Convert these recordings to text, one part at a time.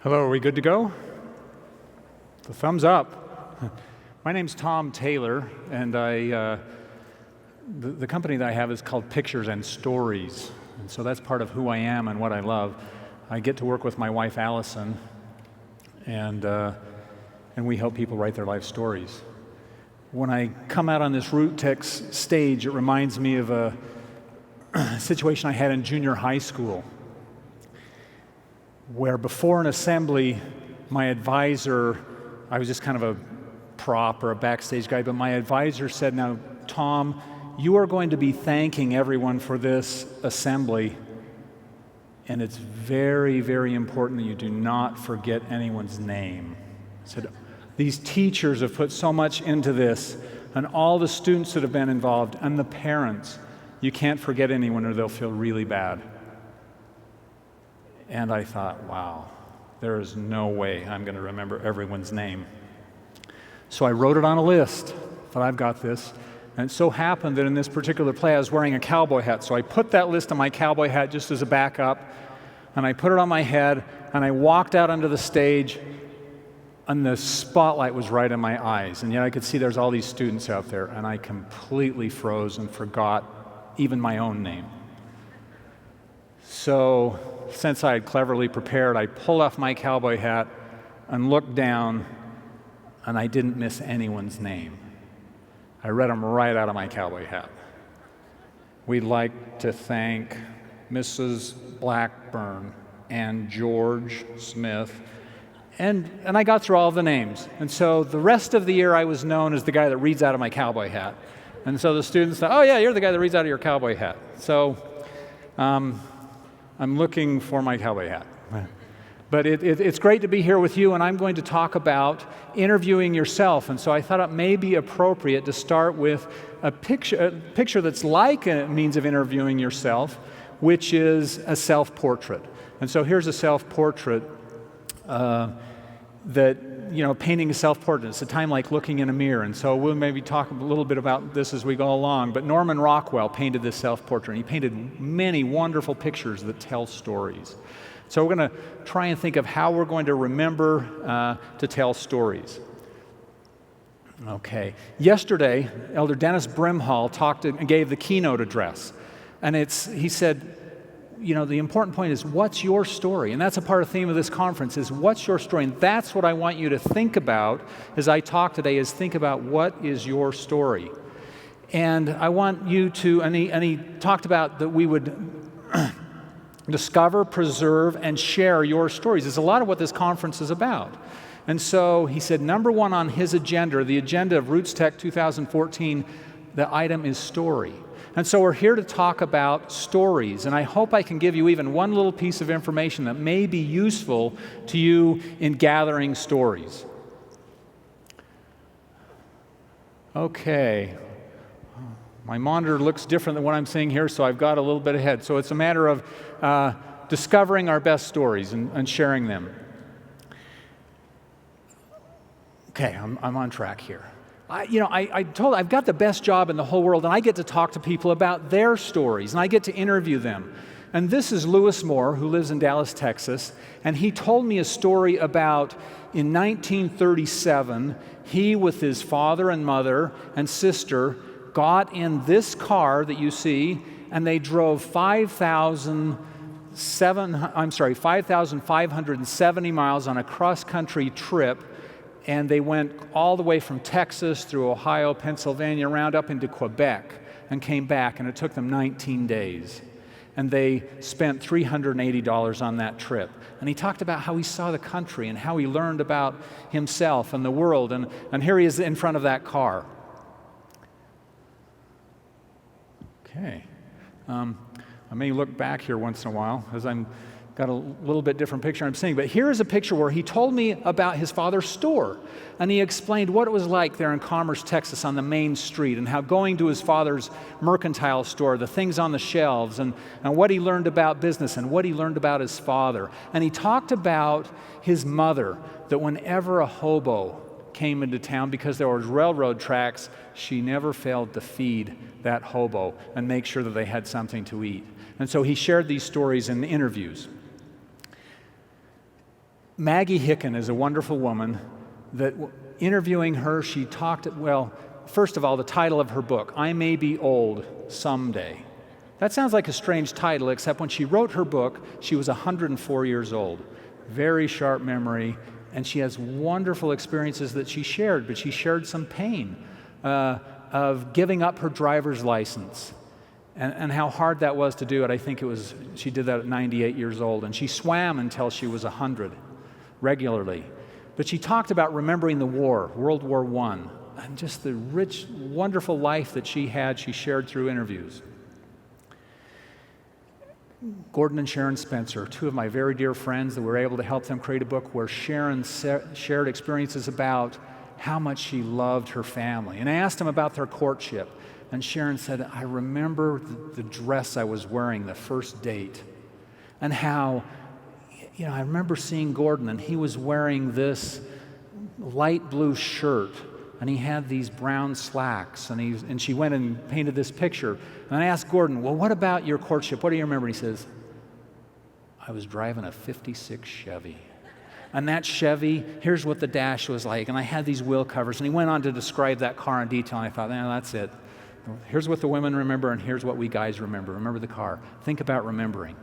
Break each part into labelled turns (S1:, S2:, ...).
S1: Hello, are we good to go? The thumbs up. My name's Tom Taylor, and the company that I have is called Pictures and Stories. And so that's part of who I am and what I love. I get to work with my wife, Allison, and we help people write their life stories. When I come out on this RootsTech stage, it reminds me of a situation I had in junior high school, where before an assembly, my advisor, I was just kind of a prop or a backstage guy, but my advisor said, "Now, Tom, you are going to be thanking everyone for this assembly, and it's very, very important that you do not forget anyone's name." He said, "These teachers have put so much into this, and all the students that have been involved, and the parents. You can't forget anyone or they'll feel really bad." And I thought, wow, there is no way I'm going to remember everyone's name. So I wrote it on a list. Thought, I've got this. And it so happened that in this particular play, I was wearing a cowboy hat. So I put that list on my cowboy hat just as a backup, and I put it on my head, and I walked out onto the stage, and the spotlight was right in my eyes. And yet I could see there's all these students out there, and I completely froze and forgot even my own name. So since I had cleverly prepared, I pulled off my cowboy hat and looked down, and I didn't miss anyone's name. I read them right out of my cowboy hat. "We'd like to thank Mrs. Blackburn and George Smith." And I got through all of the names. And so the rest of the year, I was known as the guy that reads out of my cowboy hat. And so the students thought, "Oh yeah, you're the guy that reads out of your cowboy hat." So I'm looking for my cowboy hat. But it's great to be here with you, and I'm going to talk about interviewing yourself. And so I thought it may be appropriate to start with a picture that's like a means of interviewing yourself, which is a self-portrait. And so here's a self-portrait that, painting a self-portrait. It's a time like looking in a mirror. And so we'll maybe talk a little bit about this as we go along. But Norman Rockwell painted this self-portrait. He painted many wonderful pictures that tell stories. So we're going to try and think of how we're going to remember to tell stories. Okay. Yesterday, Elder Dennis Brimhall gave the keynote address. And he said, the important point is, what's your story? And that's a part of the theme of this conference, is what's your story? And that's what I want you to think about as I talk today, is think about what is your story. And I want you to, and he talked about that we would discover, preserve, and share your stories. It's a lot of what this conference is about. And so he said, number one on his agenda, the agenda of RootsTech 2014, the item is story. And so we're here to talk about stories, and I hope I can give you even one little piece of information that may be useful to you in gathering stories. Okay. My monitor looks different than what I'm seeing here, so I've got a little bit ahead. So it's a matter of discovering our best stories and sharing them. Okay, I'm on track here. I've got the best job in the whole world, and I get to talk to people about their stories, and I get to interview them. And this is Lewis Moore, who lives in Dallas, Texas, and he told me a story about, in 1937, he with his father and mother and sister got in this car that you see, and they drove 5,570 miles on a cross-country trip. And they went all the way from Texas through Ohio, Pennsylvania, around up into Quebec, and came back, and it took them 19 days. And they spent $380 on that trip. And he talked about how he saw the country and how he learned about himself and the world. And here he is in front of that car. Okay. I may look back here once in a while, as I'm got a little bit different picture I'm seeing. But here is a picture where he told me about his father's store. And he explained what it was like there in Commerce, Texas on the main street, and how going to his father's mercantile store, the things on the shelves, and what he learned about business and what he learned about his father. And he talked about his mother, that whenever a hobo came into town, because there was railroad tracks, she never failed to feed that hobo and make sure that they had something to eat. And so he shared these stories in the interviews. Maggie Hicken is a wonderful woman that, interviewing her, she talked, well, first of all, the title of her book, I May Be Old Someday. That sounds like a strange title, except when she wrote her book, she was 104 years old. Very sharp memory, and she has wonderful experiences that she shared, but she shared some pain of giving up her driver's license and how hard that was to do it. I think she did that at 98 years old, and she swam until she was 100 regularly. But she talked about remembering the war, World War I, and just the rich, wonderful life that she had, she shared through interviews. Gordon and Sharon Spencer, two of my very dear friends that were able to help them create a book where Sharon shared experiences about how much she loved her family. And I asked them about their courtship, and Sharon said, I remember the dress I was wearing the first date, and how, I remember seeing Gordon, and he was wearing this light blue shirt, and he had these brown slacks, and she went and painted this picture. And I asked Gordon, well, what about your courtship? What do you remember? And he says, I was driving a 56 Chevy. And that Chevy, here's what the dash was like, and I had these wheel covers. And he went on to describe that car in detail, and I thought, that's it. Here's what the women remember, and here's what we guys remember. Remember the car. Think about remembering.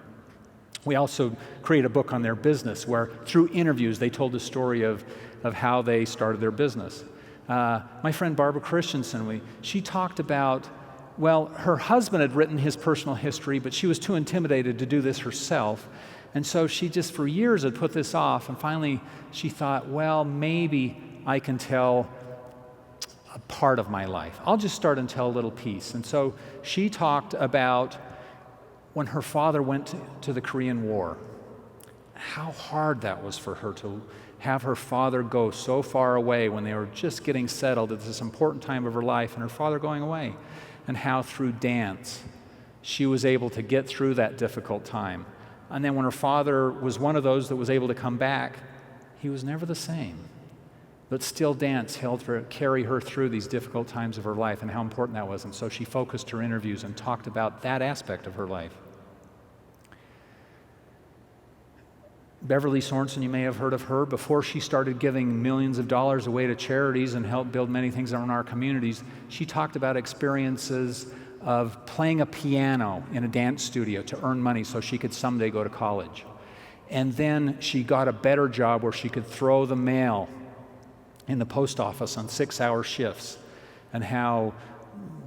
S1: We also created a book on their business where, through interviews, they told the story of how they started their business. My friend Barbara Christensen, she talked about, her husband had written his personal history, but she was too intimidated to do this herself. And so she just for years had put this off, and finally she thought, maybe I can tell a part of my life. I'll just start and tell a little piece. And so she talked about when her father went to the Korean War, how hard that was for her to have her father go so far away when they were just getting settled at this important time of her life, and her father going away, and how through dance she was able to get through that difficult time. And then when her father was one of those that was able to come back, he was never the same. But still dance helped her carry her through these difficult times of her life, and how important that was. And so she focused her interviews and talked about that aspect of her life. Beverly Sorensen, you may have heard of her. Before she started giving millions of dollars away to charities and helped build many things in our communities, she talked about experiences of playing a piano in a dance studio to earn money so she could someday go to college. And then she got a better job where she could throw the mail in the post office on 6-hour shifts, and how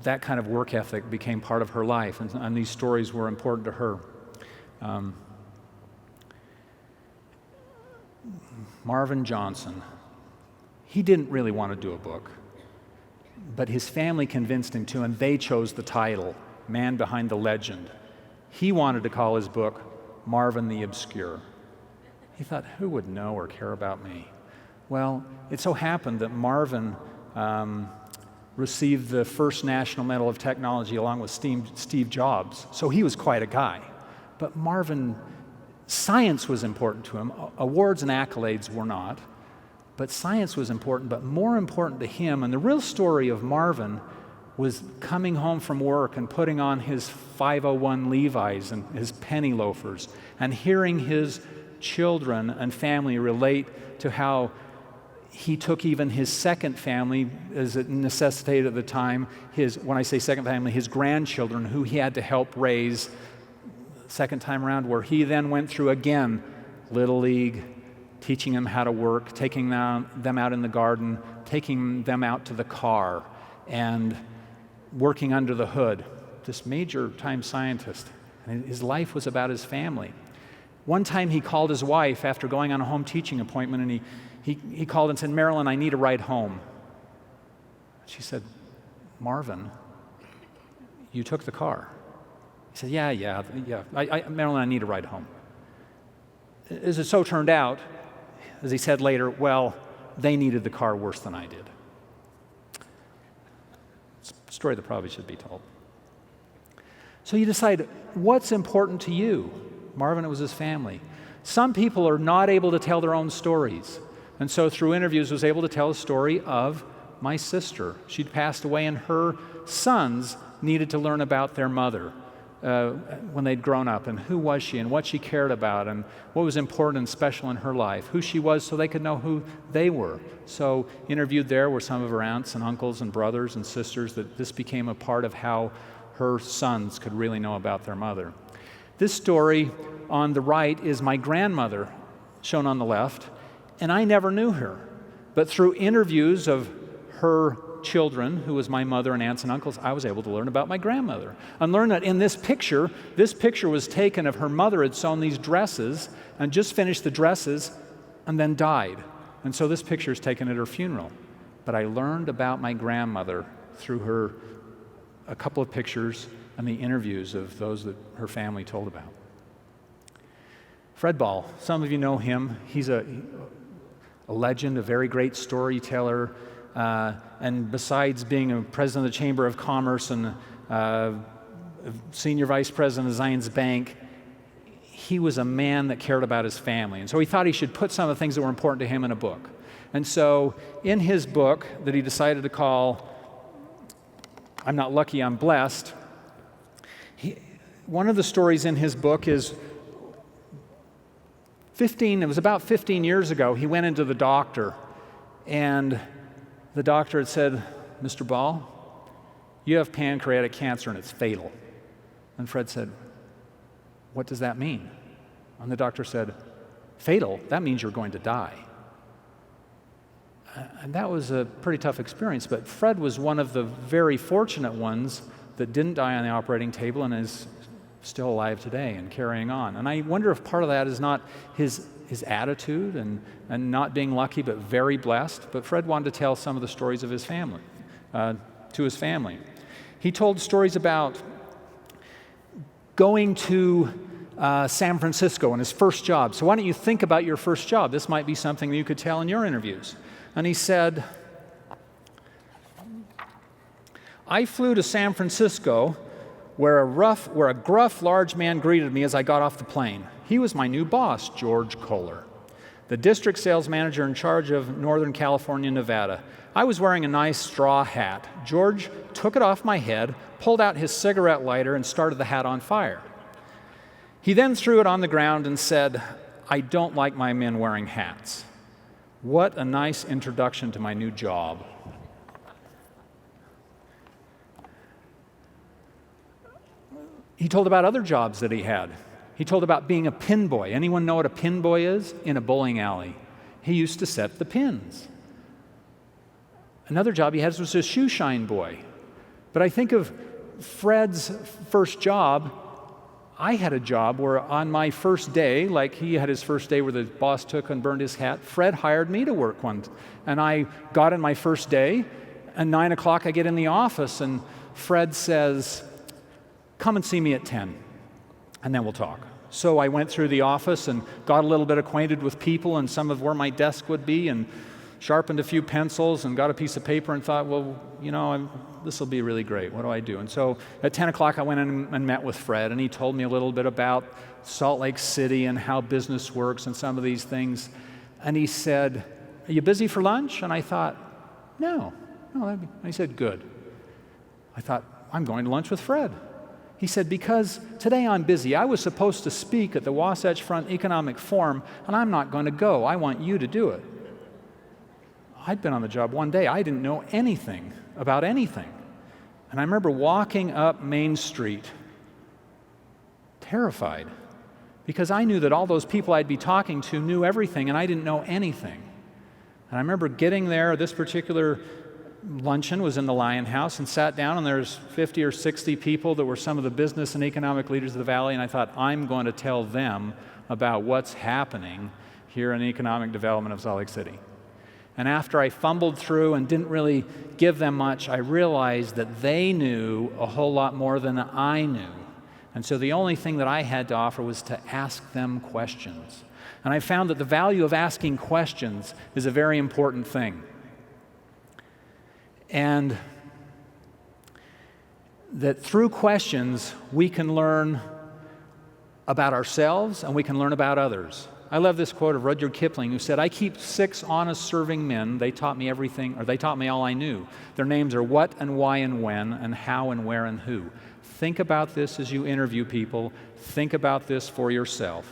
S1: that kind of work ethic became part of her life, and these stories were important to her. Marvin Johnson, he didn't really want to do a book, but his family convinced him to, and they chose the title, Man Behind the Legend. He wanted to call his book Marvin the Obscure. He thought, who would know or care about me? Well, it so happened that Marvin received the first National Medal of Technology along with Steve Jobs, so he was quite a guy. But Marvin, science was important to him. Awards and accolades were not, but science was important. But more important to him, and the real story of Marvin, was coming home from work and putting on his 501 Levi's and his penny loafers, and hearing his children and family relate to how he took even his second family, as it necessitated at the time, when I say second family, his grandchildren, who he had to help raise second time around, where he then went through again Little League, teaching them how to work, taking them out in the garden, taking them out to the car, and working under the hood. This major time scientist. And his life was about his family. One time he called his wife after going on a home teaching appointment, and he called and said, Marilyn, I need a ride home. She said, Marvin, you took the car. He said, yeah. Marilyn, I need a ride home. As it so turned out, as he said later, they needed the car worse than I did. It's a story that probably should be told. So you decide, what's important to you? Marvin, it was his family. Some people are not able to tell their own stories. And so through interviews was able to tell a story of my sister. She'd passed away, and her sons needed to learn about their mother. when they'd grown up, and who was she, and what she cared about, and what was important and special in her life, who she was so they could know who they were. So interviewed there were some of her aunts and uncles and brothers and sisters, that this became a part of how her sons could really know about their mother. This story on the right is my grandmother, shown on the left, and I never knew her. But through interviews of her children, who was my mother and aunts and uncles, I was able to learn about my grandmother. And learn that in this picture was taken of her mother had sewn these dresses and just finished the dresses and then died. And so this picture is taken at her funeral. But I learned about my grandmother through a couple of pictures and the interviews of those that her family told about. Fred Ball, some of you know him. He's a legend, a very great storyteller, and besides being a president of the Chamber of Commerce and senior vice president of Zions Bank, he was a man that cared about his family. And so he thought he should put some of the things that were important to him in a book. And so in his book that he decided to call I'm Not Lucky, I'm Blessed, one of the stories in his book is it was about 15 years ago, he went into the doctor, and the doctor had said, "Mr. Ball, you have pancreatic cancer and it's fatal." And Fred said, "What does that mean?" And the doctor said, "Fatal? That means you're going to die." And that was a pretty tough experience, but Fred was one of the very fortunate ones that didn't die on the operating table and is still alive today and carrying on. And I wonder if part of that is not his attitude and not being lucky, but very blessed. But Fred wanted to tell some of the stories of his family, to his family. He told stories about going to San Francisco on his first job. So why don't you think about your first job? This might be something that you could tell in your interviews. And he said, "I flew to San Francisco where a gruff, large man greeted me as I got off the plane. He was my new boss, George Kohler, the district sales manager in charge of Northern California and Nevada. I was wearing a nice straw hat. George took it off my head, pulled out his cigarette lighter, and started the hat on fire. He then threw it on the ground and said, 'I don't like my men wearing hats.' What a nice introduction to my new job." He told about other jobs that he had. He told about being a pin boy. Anyone know what a pin boy is? In a bowling alley. He used to set the pins. Another job he had was a shoe shine boy. But I think of Fred's first job. I had a job where on my first day, like he had his first day where the boss took and burned his hat, Fred hired me to work one. And I got in my first day, and 9 o'clock I get in the office, and Fred says, "Come and see me at 10, and then we'll talk." So I went through the office and got a little bit acquainted with people and some of where my desk would be, and sharpened a few pencils and got a piece of paper and thought, well, this will be really great. What do I do? And so at 10 o'clock I went in and met with Fred, and he told me a little bit about Salt Lake City and how business works and some of these things. And he said, "Are you busy for lunch?" And I thought, no. And he said, "Good." I thought, I'm going to lunch with Fred. He said, "Because today I'm busy. I was supposed to speak at the Wasatch Front Economic Forum, and I'm not going to go. I want you to do it." I'd been on the job one day. I didn't know anything about anything. And I remember walking up Main Street, terrified, because I knew that all those people I'd be talking to knew everything, and I didn't know anything. And I remember getting there. This particular luncheon was in the Lion House, and sat down, and there's 50 or 60 people that were some of the business and economic leaders of the valley, and I thought, I'm going to tell them about what's happening here in the economic development of Salt Lake City. And after I fumbled through and didn't really give them much, I realized that they knew a whole lot more than I knew. And so the only thing that I had to offer was to ask them questions. And I found that the value of asking questions is a very important thing. And that through questions, we can learn about ourselves and we can learn about others. I love this quote of Rudyard Kipling, who said, "I keep 6 honest serving men. They taught me everything, or they taught me all I knew. Their names are what and why and when and how and where and who. Think about this as you interview people. Think about this for yourself.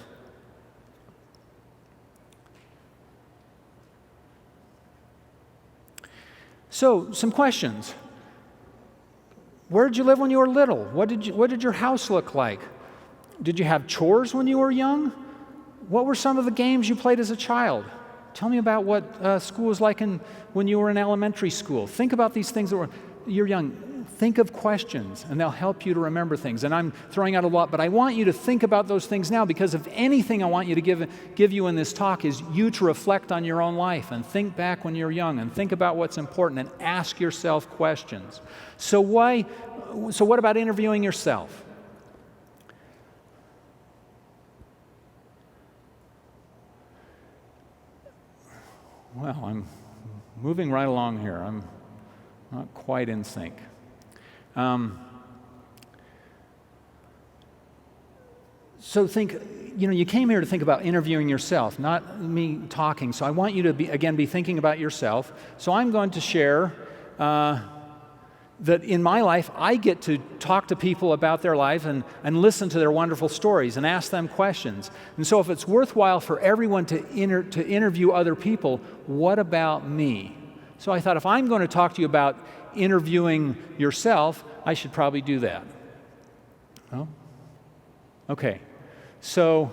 S1: So, some questions. Where did you live when you were little? What did your house look like? Did you have chores when you were young? What were some of the games you played as a child? Tell me about what school was like when you were in elementary school. Think about these things you're young. Think of questions, and they'll help you to remember things. And I'm throwing out a lot, but I want you to think about those things now, because if anything I want you to give you in this talk is you to reflect on your own life and think back when you're young and think about what's important and ask yourself questions. So what about interviewing yourself? Well, I'm moving right along here. I'm not quite in sync. So think, you came here to think about interviewing yourself, not me talking. So I want you to be thinking about yourself. So I'm going to share that in my life, I get to talk to people about their life and listen to their wonderful stories and ask them questions. And so if it's worthwhile for everyone to interview other people, what about me? So I thought, if I'm going to talk to you about interviewing yourself, I should probably do that. Oh? Okay. So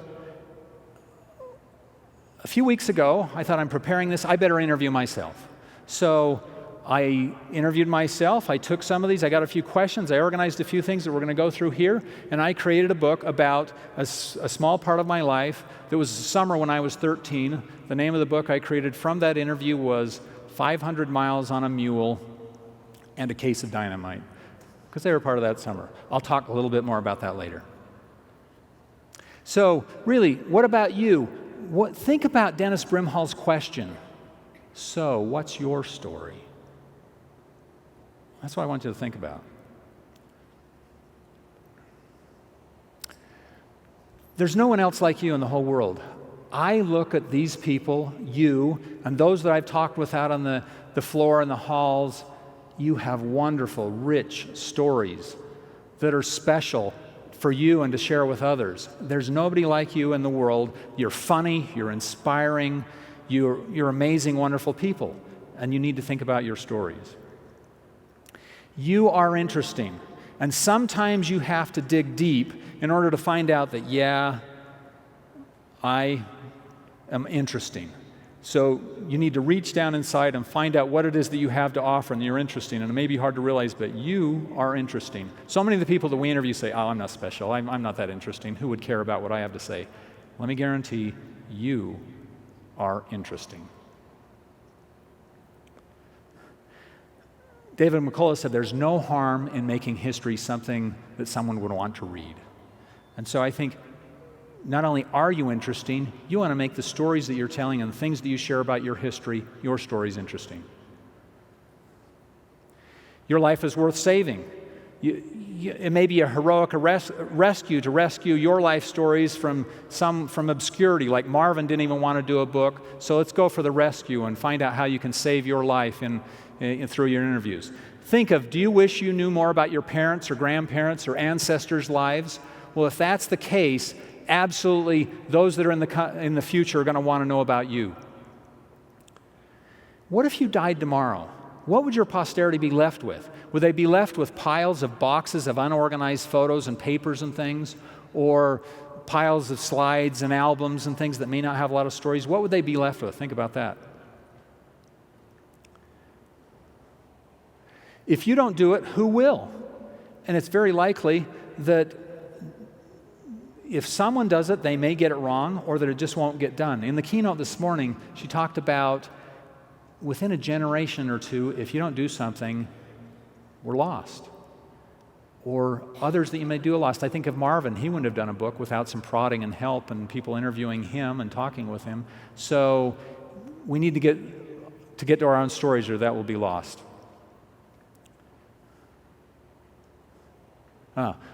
S1: a few weeks ago, I thought, I'm preparing this, I better interview myself. So I interviewed myself, I took some of these, I got a few questions, I organized a few things that we're going to go through here, and I created a book about a small part of my life. That was summer when I was 13. The name of the book I created from that interview was 500 Miles on a Mule and a Case of Dynamite, because they were part of that summer. I'll talk a little bit more about that later. So really, what about you? Think about Dennis Brimhall's question. So, what's your story? That's what I want you to think about. There's no one else like you in the whole world. I look at these people, you, and those that I've talked with out on the floor in the halls. You have wonderful, rich stories that are special for you and to share with others. There's nobody like you in the world. You're funny, you're inspiring, you're amazing, wonderful people, and you need to think about your stories. You are interesting, and sometimes you have to dig deep in order to find out that, yeah, I am interesting. So you need to reach down inside and find out what it is that you have to offer and you're interesting. And it may be hard to realize, but you are interesting. So many of the people that we interview say, oh, I'm not special. I'm not that interesting. Who would care about what I have to say? Let me guarantee you are interesting. David McCullough said there's no harm in making history something that someone would want to read. And so I think not only are you interesting, you want to make the stories that you're telling and the things that you share about your history, your stories, interesting. Your life is worth saving. It may be a heroic rescue to rescue your life stories from obscurity, like Marvin didn't even want to do a book, so let's go for the rescue and find out how you can save your life through your interviews. Think of, do you wish you knew more about your parents or grandparents or ancestors' lives? Well, if that's the case, absolutely, those that are in the future are going to want to know about you. What if you died tomorrow? What would your posterity be left with? Would they be left with piles of boxes of unorganized photos and papers and things, or piles of slides and albums and things that may not have a lot of stories? What would they be left with? Think about that. If you don't do it, who will? And it's very likely that if someone does it, they may get it wrong, or that it just won't get done. In the keynote this morning, she talked about within a generation or two, if you don't do something, we're lost. Or others that you may do are lost. I think of Marvin. He wouldn't have done a book without some prodding and help and people interviewing him and talking with him. So we need to get to our own stories, or that will be lost.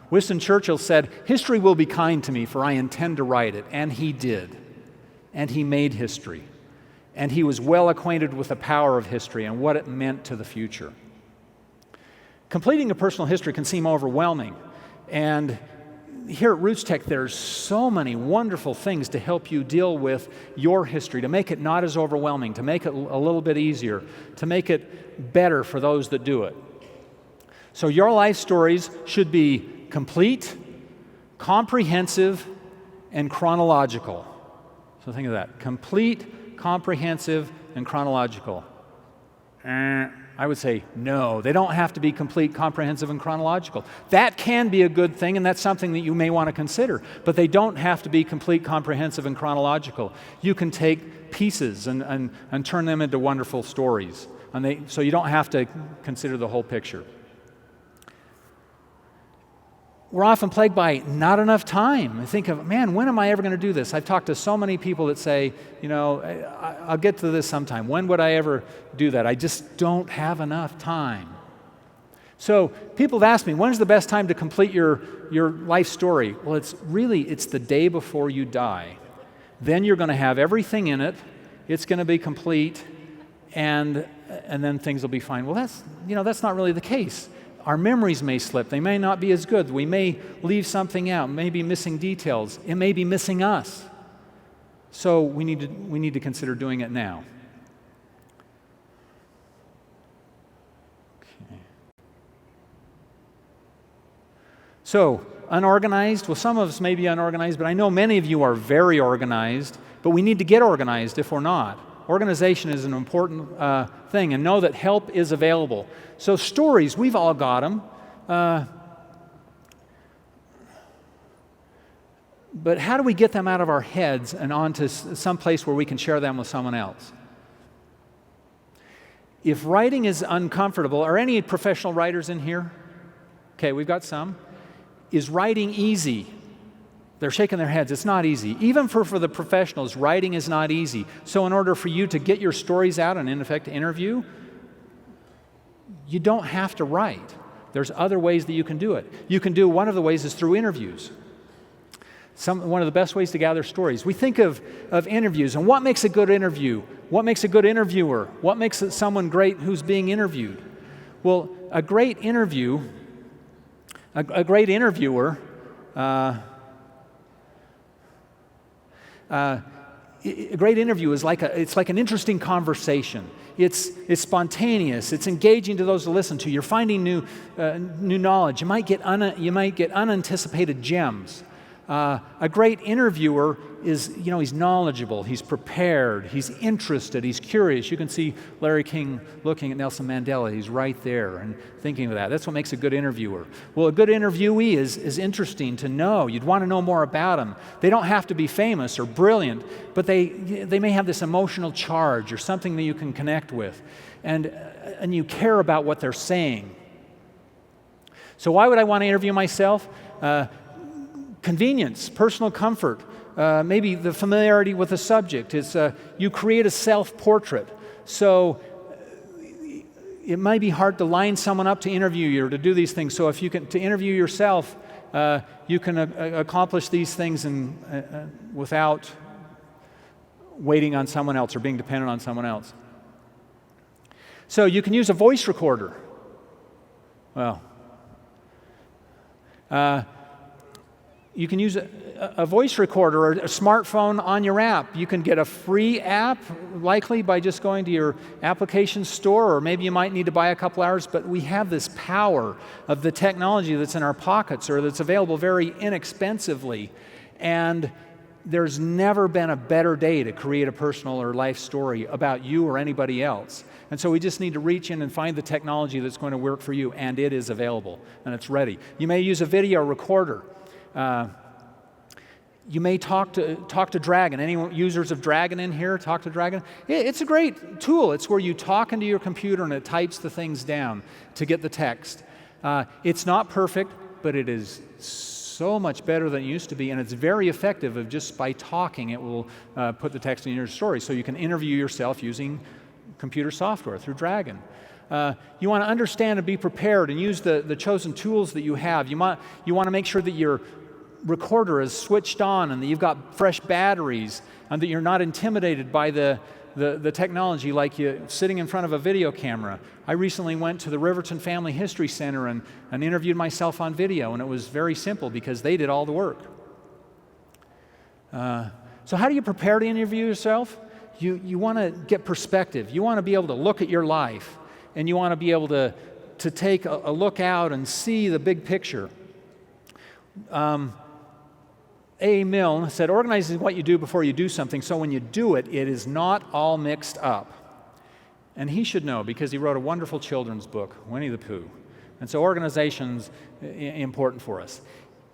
S1: Winston Churchill said, "History will be kind to me, for I intend to write it." And he did. And he made history. And he was well acquainted with the power of history and what it meant to the future. Completing a personal history can seem overwhelming. And here at RootsTech, there's so many wonderful things to help you deal with your history, to make it not as overwhelming, to make it a little bit easier, to make it better for those that do it. So your life stories should be complete, comprehensive, and chronological. So think of that. Complete, comprehensive, and chronological. I would say no. They don't have to be complete, comprehensive, and chronological. That can be a good thing, and that's something that you may want to consider. But they don't have to be complete, comprehensive, and chronological. You can take pieces and turn them into wonderful stories. So you don't have to consider the whole picture. We're often plagued by not enough time. I think of, man, when am I ever going to do this? I've talked to so many people that say, I'll get to this sometime. When would I ever do that? I just don't have enough time. So people have asked me, when's the best time to complete your life story? Well, it's the day before you die. Then you're going to have everything in it. It's going to be complete, and then things will be fine. Well, that's not really the case. Our memories may slip. They may not be as good. We may leave something out, may be missing details. It may be missing us. So we need to consider doing it now. Okay. So, unorganized? Well, some of us may be unorganized, but I know many of you are very organized, but we need to get organized if we're not. Organization is an important thing, and know that help is available. So stories, we've all got them. But how do we get them out of our heads and onto some place where we can share them with someone else? If writing is uncomfortable, are any professional writers in here? Okay, we've got some. Is writing easy? They're shaking their heads. It's not easy. Even for the professionals, writing is not easy. So in order for you to get your stories out and, in effect, interview, you don't have to write. There's other ways that you can do it. One of the ways is through interviews. One of the best ways to gather stories. We think of interviews, and what makes a good interview? What makes a good interviewer? What makes someone great who's being interviewed? Well, a great interviewer, a great interview is like an interesting conversation. It's spontaneous. It's engaging to those to listen to. You're finding new knowledge. You might get unanticipated gems. A great interviewer is, he's knowledgeable, he's prepared, he's interested, he's curious. You can see Larry King looking at Nelson Mandela. He's right there and thinking of that. That's what makes a good interviewer. Well, a good interviewee is interesting to know. You'd want to know more about them. They don't have to be famous or brilliant, but they may have this emotional charge or something that you can connect with, and you care about what they're saying. So why would I want to interview myself? Convenience, personal comfort, maybe the familiarity with the subject. You create a self-portrait. So it might be hard to line someone up to interview you or to do these things. So if you can, to interview yourself, you can accomplish these things without waiting on someone else or being dependent on someone else. So you can use a voice recorder. Well, you can use a voice recorder or a smartphone on your app. You can get a free app, likely by just going to your application store, or maybe you might need to buy a couple hours, but we have this power of the technology that's in our pockets or that's available very inexpensively. And there's never been a better day to create a personal or life story about you or anybody else. And so we just need to reach in and find the technology that's going to work for you, and it is available, and it's ready. You may use a video recorder. You may talk to Dragon. Any users of Dragon in here? Talk to Dragon? It's a great tool. It's where you talk into your computer and it types the things down to get the text. It's not perfect, but it is so much better than it used to be, and it's very effective of just by talking. It will put the text in your story. So you can interview yourself using computer software through Dragon. You want to understand and be prepared and use the chosen tools that you have. You want to make sure that your recorder is switched on and that you've got fresh batteries and that you're not intimidated by the the technology, like you sitting in front of a video camera. I recently went to the Riverton Family History Center and interviewed myself on video, and it was very simple because they did all the work. So how do you prepare to interview yourself? You want to get perspective. You want to be able to look at your life, and you want to be able to take a look out and see the big picture. A. Milne said, organizing what you do before you do something, so when you do it, it is not all mixed up. And he should know, because he wrote a wonderful children's book, Winnie the Pooh. And so organization's important for us.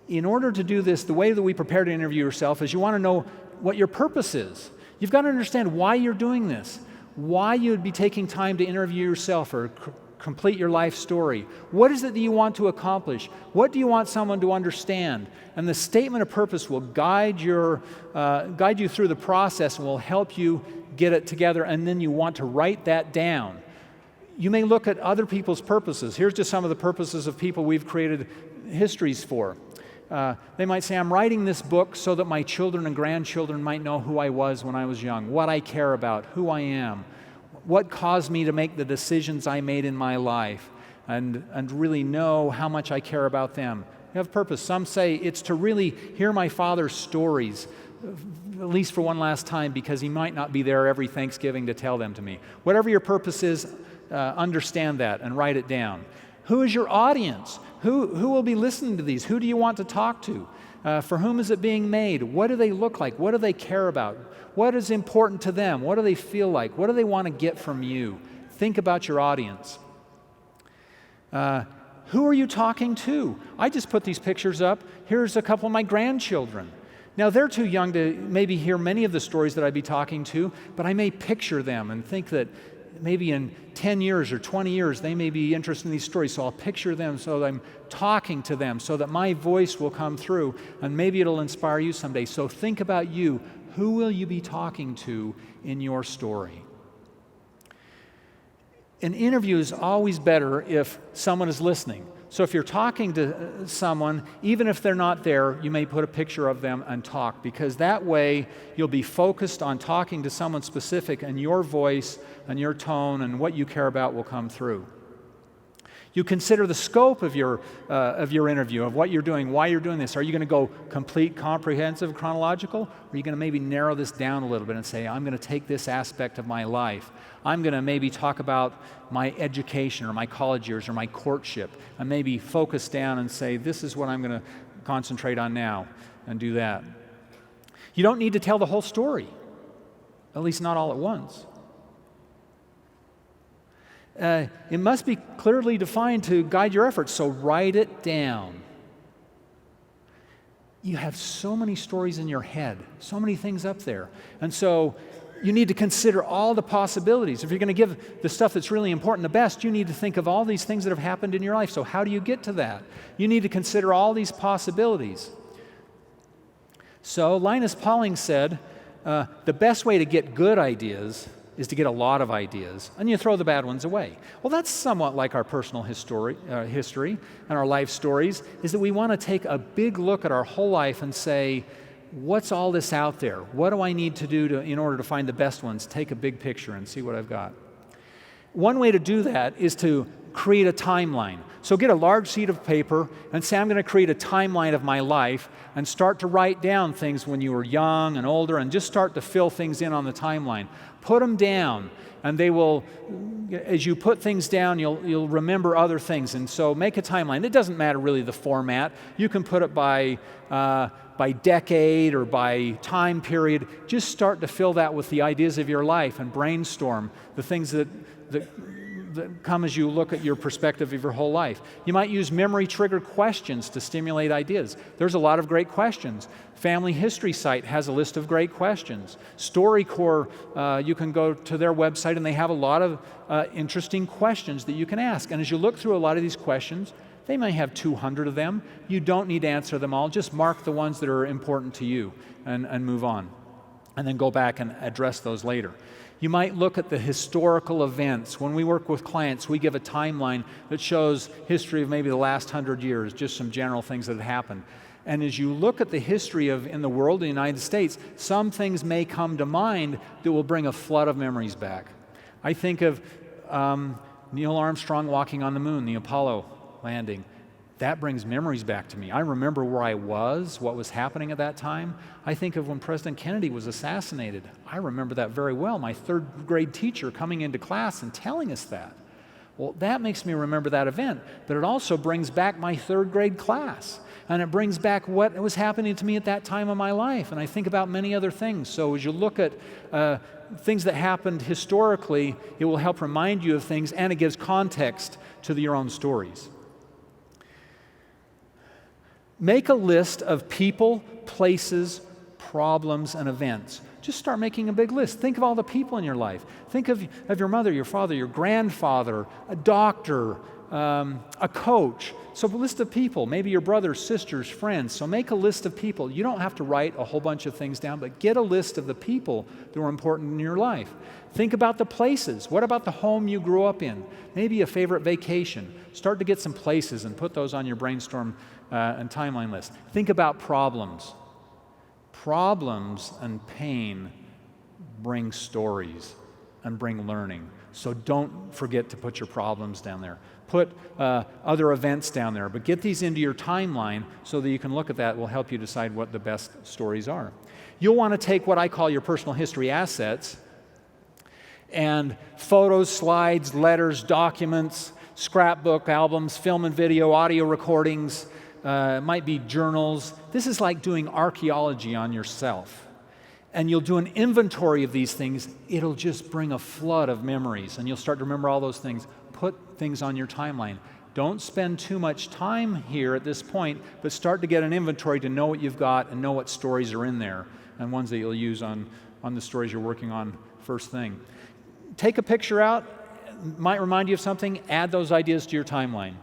S1: In order to do this, the way that we prepare to interview yourself is you want to know what your purpose is. You've got to understand why you're doing this, why you'd be taking time to interview yourself or complete your life story. What is it that you want to accomplish? What do you want someone to understand? And the statement of purpose will guide you through the process and will help you get it together, and then you want to write that down. You may look at other people's purposes. Here's just some of the purposes of people we've created histories for. They might say, I'm writing this book so that my children and grandchildren might know who I was when I was young, what I care about, who I am, what caused me to make the decisions I made in my life, and really know how much I care about them. You have purpose. Some say it's to really hear my father's stories, at least for one last time, because he might not be there every Thanksgiving to tell them to me. Whatever your purpose is, understand that and write it down. Who is your audience? Who will be listening to these? Who do you want to talk to? For whom is it being made? What do they look like? What do they care about? What is important to them? What do they feel like? What do they want to get from you? Think about your audience. Who are you talking to? I just put these pictures up. Here's a couple of my grandchildren. Now, they're too young to maybe hear many of the stories that I'd be talking to, but I may picture them and think that maybe in 10 years or 20 years, they may be interested in these stories. So I'll picture them so that I'm talking to them so that my voice will come through, and maybe it'll inspire you someday. So think about you. Who will you be talking to in your story? An interview is always better if someone is listening. So if you're talking to someone, even if they're not there, you may put a picture of them and talk, because that way you'll be focused on talking to someone specific, and your voice and your tone and what you care about will come through. You consider the scope of your interview, of what you're doing, why you're doing this. Are you going to go complete, comprehensive, chronological? Or are you going to maybe narrow this down a little bit and say, I'm going to take this aspect of my life. I'm going to maybe talk about my education or my college years or my courtship, and maybe focus down and say, this is what I'm going to concentrate on now, and do that. You don't need to tell the whole story, at least not all at once. It must be clearly defined to guide your efforts, so write it down. You have so many stories in your head, so many things up there. And so you need to consider all the possibilities. If you're going to give the stuff that's really important the best, you need to think of all these things that have happened in your life. So how do you get to that? You need to consider all these possibilities. So Linus Pauling said, the best way to get good ideas is to get a lot of ideas, and you throw the bad ones away. Well, that's somewhat like our personal history and our life stories, is that we want to take a big look at our whole life and say, what's all this out there? What do I need to do in order to find the best ones? Take a big picture and see what I've got. One way to do that is to create a timeline. So get a large sheet of paper and say, I'm going to create a timeline of my life, and start to write down things when you were young and older, and just start to fill things in on the timeline. Put them down, and they will, as you put things down, you'll remember other things. And so make a timeline. It doesn't matter really the format. You can put it by decade or by time period. Just start to fill that with the ideas of your life and brainstorm the things that come as you look at your perspective of your whole life. You might use memory-triggered questions to stimulate ideas. There's a lot of great questions. Family History Site has a list of great questions. StoryCorps, you can go to their website, and they have a lot of interesting questions that you can ask. And as you look through a lot of these questions, they may have 200 of them. You don't need to answer them all. Just mark the ones that are important to you and move on. And then go back and address those later. You might look at the historical events. When we work with clients, we give a timeline that shows history of maybe the last 100 years, just some general things that have happened. And as you look at the history in the world, in the United States, some things may come to mind that will bring a flood of memories back. I think of Neil Armstrong walking on the moon, the Apollo landing. That brings memories back to me. I remember where I was, what was happening at that time. I think of when President Kennedy was assassinated. I remember that very well. My third grade teacher coming into class and telling us that. Well, that makes me remember that event, but it also brings back my third grade class. And it brings back what was happening to me at that time of my life. And I think about many other things. So as you look at things that happened historically, it will help remind you of things, and it gives context to your own stories. Make a list of people, places, problems, and events. Just start making a big list. Think of all the people in your life. Think of your mother, your father, your grandfather, a doctor, a coach. So a list of people, maybe your brothers, sisters, friends. So make a list of people. You don't have to write a whole bunch of things down, but get a list of the people that were important in your life. Think about the places. What about the home you grew up in? Maybe a favorite vacation. Start to get some places and put those on your brainstorm and timeline list. Think about problems. Problems and pain bring stories and bring learning. So don't forget to put your problems down there. Put other events down there, but get these into your timeline so that you can look at that. It will help you decide what the best stories are. You'll want to take what I call your personal history assets and photos, slides, letters, documents, scrapbook albums, film and video, audio recordings, it might be journals. This is like doing archaeology on yourself. And you'll do an inventory of these things. It'll just bring a flood of memories, and you'll start to remember all those things. Put things on your timeline. Don't spend too much time here at this point, but start to get an inventory to know what you've got and know what stories are in there and ones that you'll use on the stories you're working on first thing. Take a picture out. It might remind you of something. Add those ideas to your timeline.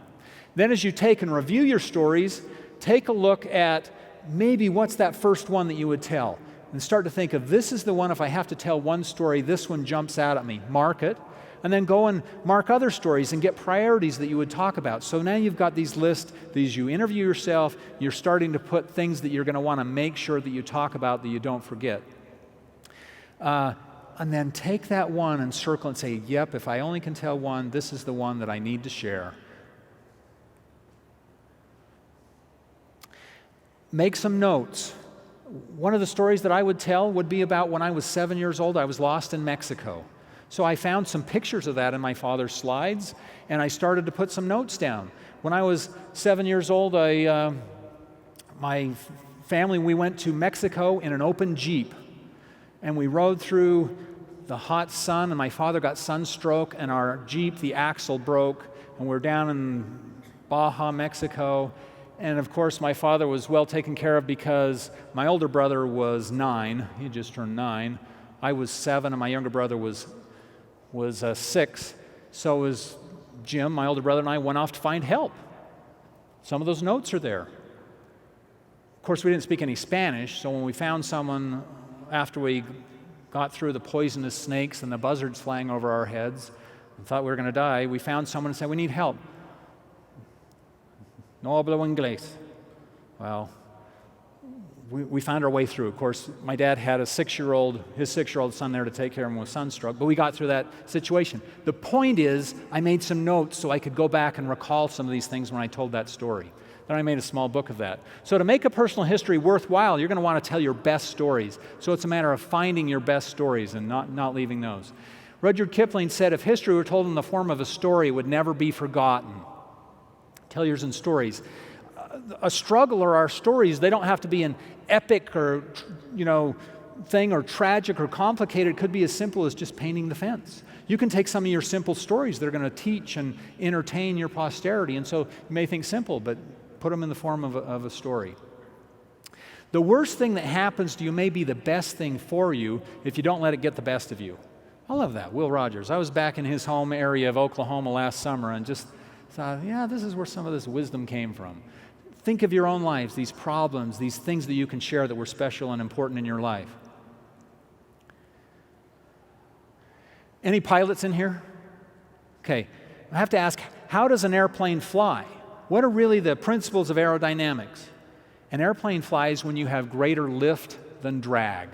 S1: Then as you take and review your stories, take a look at maybe what's that first one that you would tell. And start to think of, this is the one, if I have to tell one story, this one jumps out at me. Mark it. And then go and mark other stories and get priorities that you would talk about. So now you've got these lists, these you interview yourself, you're starting to put things that you're going to want to make sure that you talk about that you don't forget. And then take that one and circle and say, yep, if I only can tell one, this is the one that I need to share. Make some notes. One of the stories that I would tell would be about when I was 7 years old, I was lost in Mexico. So I found some pictures of that in my father's slides, and I started to put some notes down. When I was 7 years old, my family, we went to Mexico in an open Jeep, and we rode through the hot sun, and my father got sunstroke, and our Jeep, the axle broke, and we're down in Baja, Mexico. And of course, my father was well taken care of because my older brother was 9. He just turned 9. I was 7, and my younger brother was 6. So was Jim, my older brother, and I went off to find help. Some of those notes are there. Of course, we didn't speak any Spanish, so when we found someone after we got through the poisonous snakes and the buzzards flying over our heads and thought we were going to die, we found someone and said, we need help. No hablo inglés. Well, we found our way through. Of course, my dad had his 6-year-old son there to take care of him with sunstroke, but we got through that situation. The point is, I made some notes so I could go back and recall some of these things when I told that story. Then I made a small book of that. So to make a personal history worthwhile, you're going to want to tell your best stories. So it's a matter of finding your best stories and not leaving those. Rudyard Kipling said, if history were told in the form of a story, it would never be forgotten. Tell yours in stories. A struggle or our stories, they don't have to be an epic or, thing or tragic or complicated. It could be as simple as just painting the fence. You can take some of your simple stories that are going to teach and entertain your posterity. And so you may think simple, but put them in the form of a story. The worst thing that happens to you may be the best thing for you if you don't let it get the best of you. I love that. Will Rogers. I was back in his home area of Oklahoma last summer and just thought, this is where some of this wisdom came from. Think of your own lives, these problems, these things that you can share that were special and important in your life. Any pilots in here? Okay, I have to ask, how does an airplane fly? What are really the principles of aerodynamics? An airplane flies when you have greater lift than drag.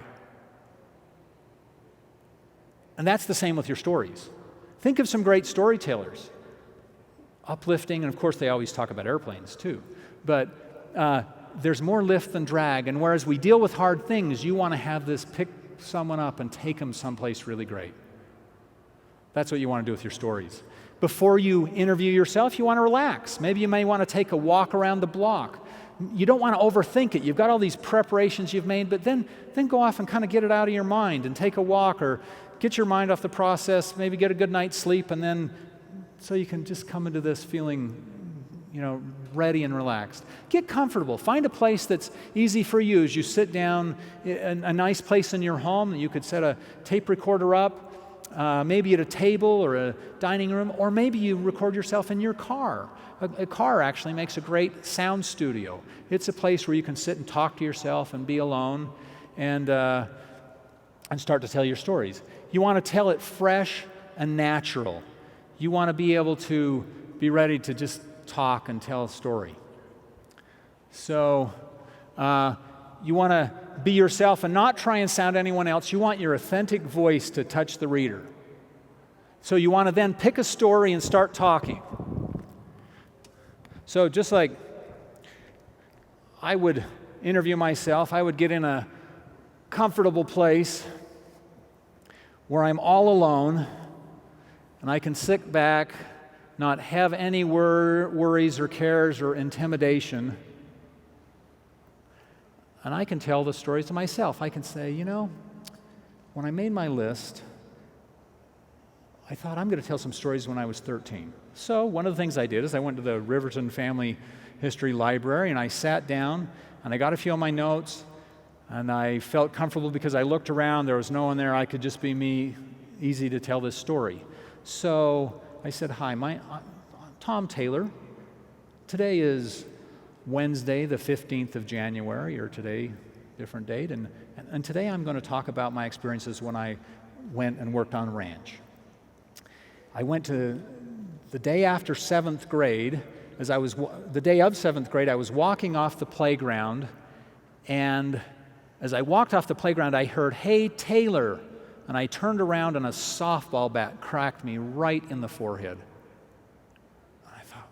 S1: And that's the same with your stories. Think of some great storytellers. Uplifting, and of course they always talk about airplanes too. But there's more lift than drag, and whereas we deal with hard things, you want to have this pick someone up and take them someplace really great. That's what you want to do with your stories. Before you interview yourself, you want to relax. Maybe you may want to take a walk around the block. You don't want to overthink it. You've got all these preparations you've made, but then go off and kind of get it out of your mind and take a walk, or get your mind off the process, maybe get a good night's sleep, and then so you can just come into this feeling, ready and relaxed. Get comfortable. Find a place that's easy for you as you sit down, a nice place in your home that you could set a tape recorder up, maybe at a table or a dining room, or maybe you record yourself in your car. A car actually makes a great sound studio. It's a place where you can sit and talk to yourself and be alone and start to tell your stories. You want to tell it fresh and natural. You want to be able to be ready to just talk and tell a story. So you want to be yourself and not try and sound anyone else. You want your authentic voice to touch the reader. So you want to then pick a story and start talking. So just like I would interview myself, I would get in a comfortable place where I'm all alone and I can sit back, not have any worries or cares or intimidation, and I can tell the stories to myself. I can say, when I made my list, I thought I'm going to tell some stories when I was 13. So one of the things I did is I went to the Riverton Family History Library and I sat down and I got a few of my notes and I felt comfortable because I looked around, there was no one there, I could just be me, easy to tell this story. So I said, hi, I'm Tom Taylor. Today is Wednesday, the 15th of January, or today, different date, and today I'm going to talk about my experiences when I went and worked on a ranch. I went to the day after 7th grade, the day of 7th grade, I was walking off the playground, and as I walked off the playground, I heard, "Hey, Taylor," and I turned around and a softball bat cracked me right in the forehead. I thought,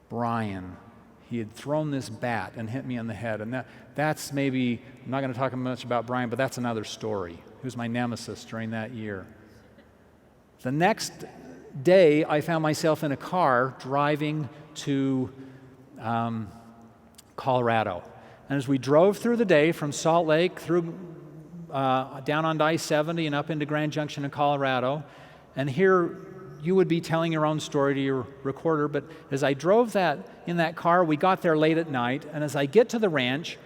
S1: Brian, he had thrown this bat and hit me in the head, and that's maybe, I'm not going to talk much about Brian, but that's another story. He was my nemesis during that year. The next day, I found myself in a car driving to Colorado. And as we drove through the day from Salt Lake through down on I-70 and up into Grand Junction in Colorado, and here you would be telling your own story to your recorder, but as I drove in that car, we got there late at night, and as I get to the ranch,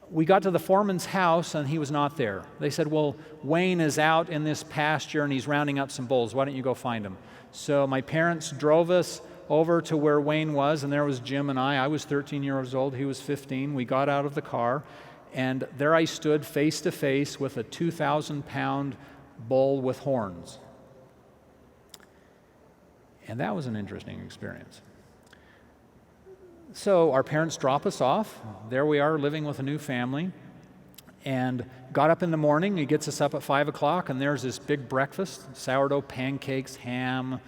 S1: we got to the foreman's house and he was not there. They said, well, Wayne is out in this pasture and he's rounding up some bulls. Why don't you go find him? So my parents drove us over to where Wayne was, and there was Jim and I. I was 13 years old, he was 15. We got out of the car, and there I stood face to face with a 2,000-pound bull with horns. And that was an interesting experience. So our parents drop us off. There we are living with a new family, and got up in the morning. He gets us up at 5 o'clock, and there's this big breakfast, sourdough pancakes, ham,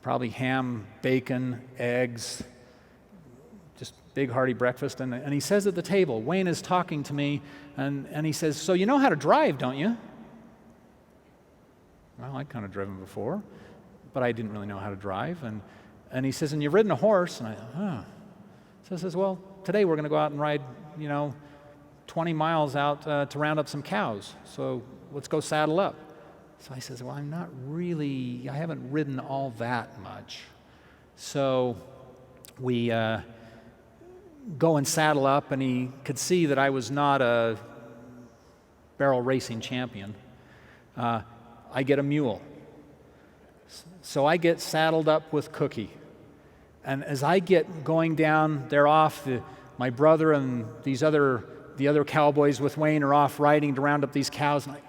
S1: probably ham, bacon, eggs, just big hearty breakfast. And he says at the table, Wayne is talking to me, and he says, so you know how to drive, don't you? Well, I'd kind of driven before, but I didn't really know how to drive. And he says, and you've ridden a horse? And I thought, huh. So he says, well, today we're going to go out and ride, 20 miles out to round up some cows. So let's go saddle up. So I says, well, I haven't ridden all that much. So we go and saddle up, and he could see that I was not a barrel racing champion. I get a mule. So I get saddled up with Cookie. And as I get going down, they're off, my brother and the other cowboys with Wayne are off riding to round up these cows, and I'm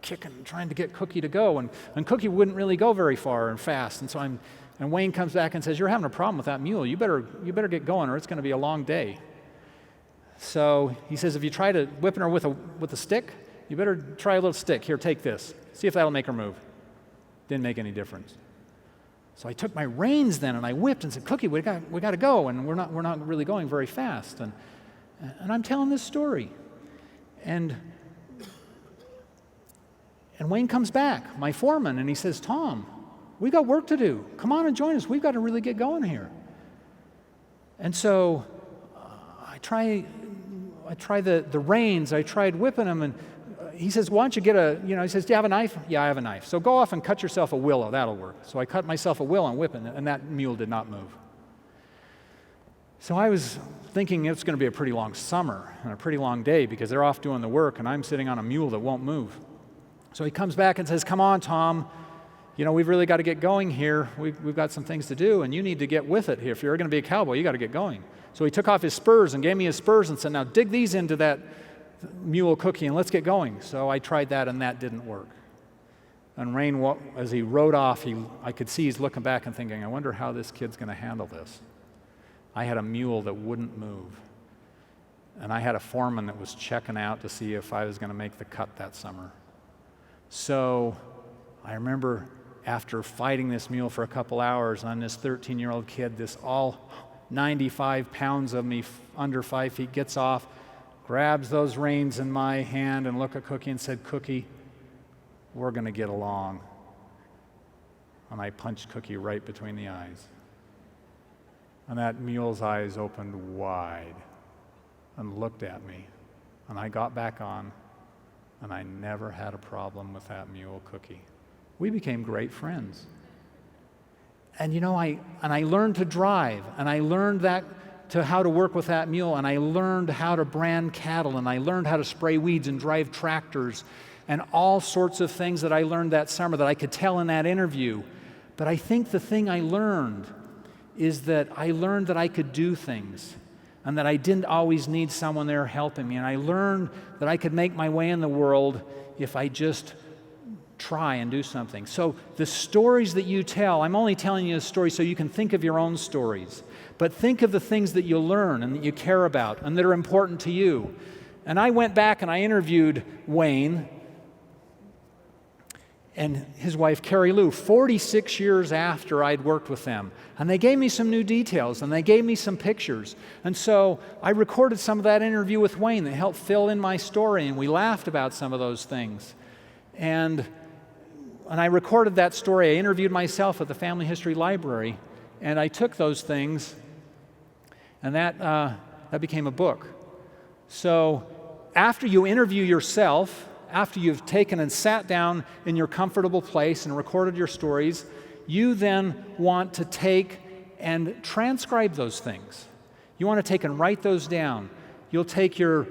S1: kicking, trying to get Cookie to go. And Cookie wouldn't really go very far and fast. And so and Wayne comes back and says, you're having a problem with that mule. You better get going, or it's going to be a long day. So he says, if you try to whipping her with a stick, you better try a little stick. Here, take this. See if that'll make her move. Didn't make any difference. So I took my reins then and I whipped and said, Cookie, we got to go, and we're not really going very fast. And I'm telling this story. And Wayne comes back, my foreman, and he says, Tom, we got work to do. Come on and join us. We've got to really get going here. And so I try the reins. I tried whipping him, and he says, why don't you get he says, do you have a knife? Yeah, I have a knife. So go off and cut yourself a willow. That'll work. So I cut myself a willow and whipping it, and that mule did not move. So I was thinking it's going to be a pretty long summer and a pretty long day because they're off doing the work, and I'm sitting on a mule that won't move. So he comes back and says, come on, Tom. We've really got to get going here. We've got some things to do, and you need to get with it here. If you're going to be a cowboy, you got to get going. So he took off his spurs and gave me his spurs and said, now dig these into that mule, Cookie, and let's get going. So I tried that, and that didn't work. And Rain, as he rode off, I could see he's looking back and thinking, I wonder how this kid's going to handle this. I had a mule that wouldn't move. And I had a foreman that was checking out to see if I was going to make the cut that summer. So I remember after fighting this mule for a couple hours, I'm this 13-year-old kid, this all 95 pounds of me under 5 feet, gets off, grabs those reins in my hand and looked at Cookie and said, Cookie, we're going to get along. And I punched Cookie right between the eyes. And that mule's eyes opened wide and looked at me. And I got back on, and I never had a problem with that mule, Cookie. We became great friends. And I learned to drive, and I learned how to work with that mule, and I learned how to brand cattle, and I learned how to spray weeds and drive tractors, and all sorts of things that I learned that summer that I could tell in that interview. But I think the thing I learned is that I learned that I could do things, and that I didn't always need someone there helping me, and I learned that I could make my way in the world if I just try and do something. So the stories that you tell, I'm only telling you a story so you can think of your own stories, but think of the things that you learn and that you care about and that are important to you. And I went back and I interviewed Wayne and his wife Carrie Lou 46 years after I'd worked with them. And they gave me some new details, and they gave me some pictures. And so I recorded some of that interview with Wayne that helped fill in my story, and we laughed about some of those things. And I recorded that story. I interviewed myself at the Family History Library, and I took those things, and that became a book. So after you interview yourself, after you've taken and sat down in your comfortable place and recorded your stories, you then want to take and transcribe those things. You want to take and write those down. You'll take your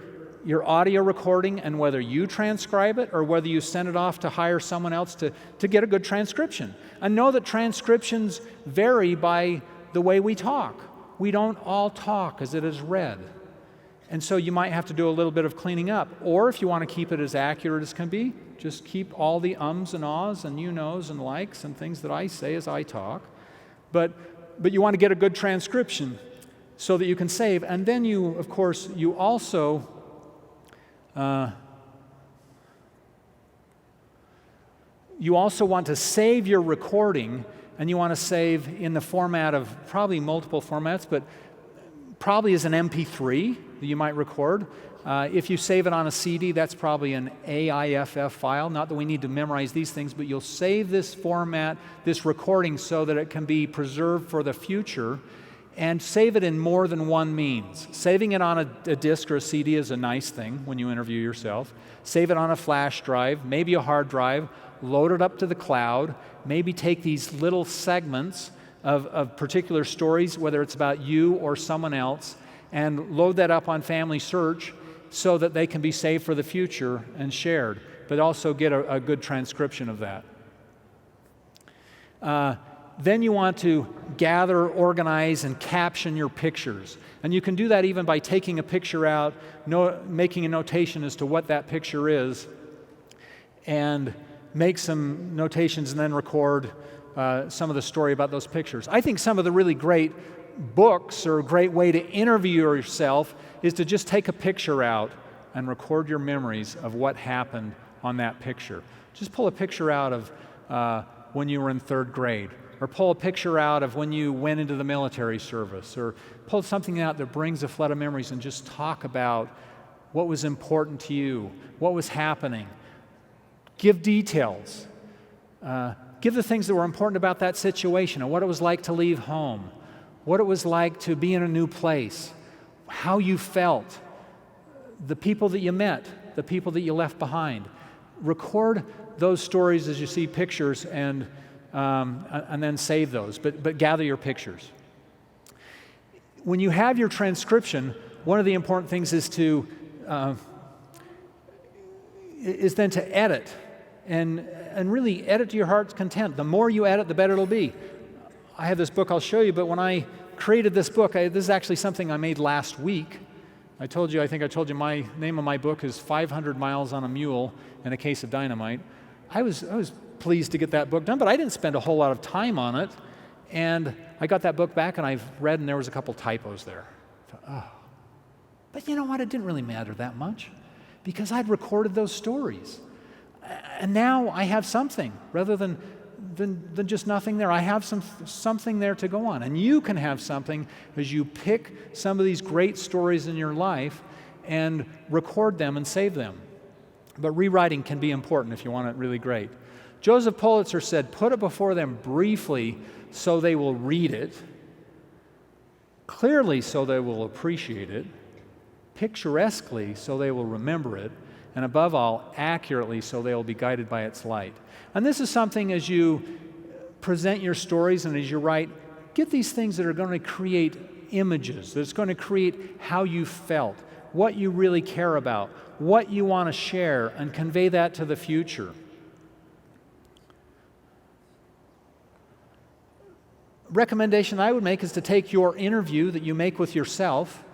S1: audio recording, and whether you transcribe it or whether you send it off to hire someone else to get a good transcription. And know that transcriptions vary by the way we talk. We don't all talk as it is read. And so you might have to do a little bit of cleaning up. Or if you want to keep it as accurate as can be, just keep all the ums and ahs and you knows and likes and things that I say as I talk. But you want to get a good transcription so that you can save. And then you also want to save your recording, and you want to save in the format of probably multiple formats, but probably as an MP3 that you might record. If you save it on a CD, that's probably an AIFF file. Not that we need to memorize these things, but you'll save this format, this recording, so that it can be preserved for the future, and save it in more than one means. Saving it on a disc or a CD is a nice thing when you interview yourself. Save it on a flash drive, maybe a hard drive, load it up to the cloud, maybe take these little segments of particular stories, whether it's about you or someone else, and load that up on Family Search so that they can be saved for the future and shared, but also get a good transcription of that. Then you want to gather, organize, and caption your pictures. And you can do that even by taking a picture out, making a notation as to what that picture is, and make some notations and then record some of the story about those pictures. I think some of the really great books or a great way to interview yourself is to just take a picture out and record your memories of what happened on that picture. Just pull a picture out of when you were in 3rd grade, or pull a picture out of when you went into the military service, or pull something out that brings a flood of memories and just talk about what was important to you, what was happening. Give details. Give the things that were important about that situation, and what it was like to leave home, what it was like to be in a new place, how you felt, the people that you met, the people that you left behind. Record those stories as you see pictures and then save those, but gather your pictures. When you have your transcription, one of the important things is then to edit and really edit to your heart's content. The more you edit, the better it'll be. I have this book I'll show you, but when I created this book, this is actually something I made last week. I think I told you my name of my book is 500 Miles on a Mule and a Case of Dynamite. I was pleased to get that book done, but I didn't spend a whole lot of time on it. And I got that book back and I've read, and there was a couple typos there. I thought, oh. But you know what? It didn't really matter that much because I'd recorded those stories. And now I have something rather than just nothing there. I have something there to go on. And you can have something as you pick some of these great stories in your life and record them and save them. But rewriting can be important if you want it really great. Joseph Pulitzer said, put it before them briefly so they will read it, clearly so they will appreciate it, picturesquely so they will remember it, and above all, accurately so they will be guided by its light. And this is something as you present your stories and as you write, get these things that are going to create images, that's going to create how you felt, what you really care about, what you want to share, and convey that to the future. Recommendation I would make is to take your interview that you make with yourself,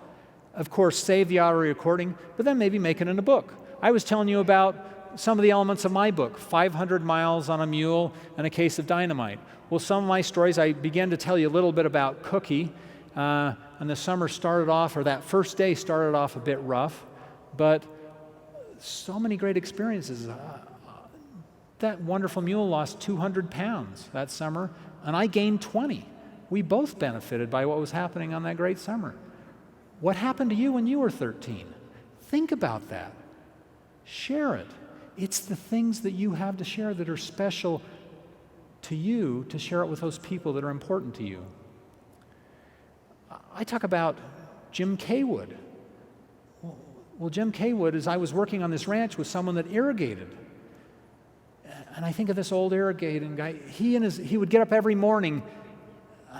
S1: of course, save the audio recording, but then maybe make it in a book. I was telling you about some of the elements of my book, 500 Miles on a Mule and a Case of Dynamite. Well, some of my stories, I began to tell you a little bit about Cookie, and the summer started off, or that first day started off a bit rough, but so many great experiences. That wonderful mule lost 200 pounds that summer, and I gained 20. We both benefited by what was happening on that great summer. What happened to you when you were 13? Think about that. Share it. It's the things that you have to share that are special to you, to share it with those people that are important to you. I talk about Jim Kaywood. Well, Jim Kaywood, as I was working on this ranch, was someone that irrigated. And I think of this old irrigating guy. He would get up every morning.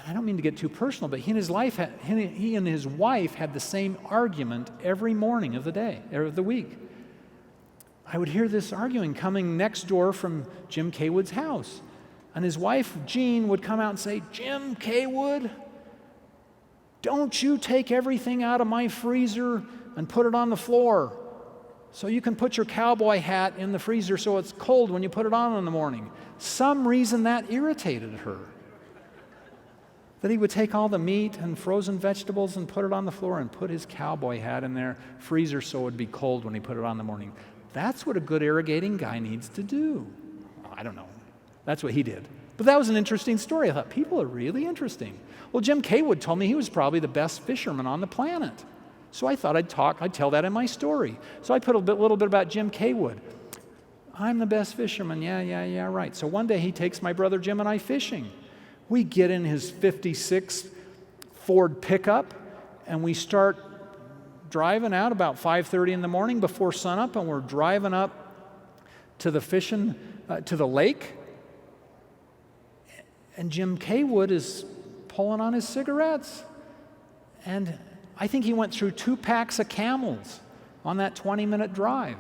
S1: I don't mean to get too personal, but he and his wife had the same argument every morning of the day, or of the week. I would hear this arguing coming next door from Jim Kaywood's house. And his wife, Jean, would come out and say, Jim Kaywood, don't you take everything out of my freezer and put it on the floor so you can put your cowboy hat in the freezer so it's cold when you put it on in the morning. Some reason that irritated her. That he would take all the meat and frozen vegetables and put it on the floor and put his cowboy hat in their freezer so it would be cold when he put it on in the morning. That's what a good irrigating guy needs to do. I don't know. That's what he did. But that was an interesting story. I thought, people are really interesting. Well, Jim Kaywood told me he was probably the best fisherman on the planet. So I thought I'd tell that in my story. So I put a little bit about Jim Kaywood. I'm the best fisherman. Yeah, right. So one day he takes my brother Jim and I fishing. We get in his 56 Ford pickup and we start driving out about 5:30 in the morning before sunup, and we're driving up to the lake. And Jim Kaywood is pulling on his cigarettes. And I think he went through 2 packs of Camels on that 20-minute drive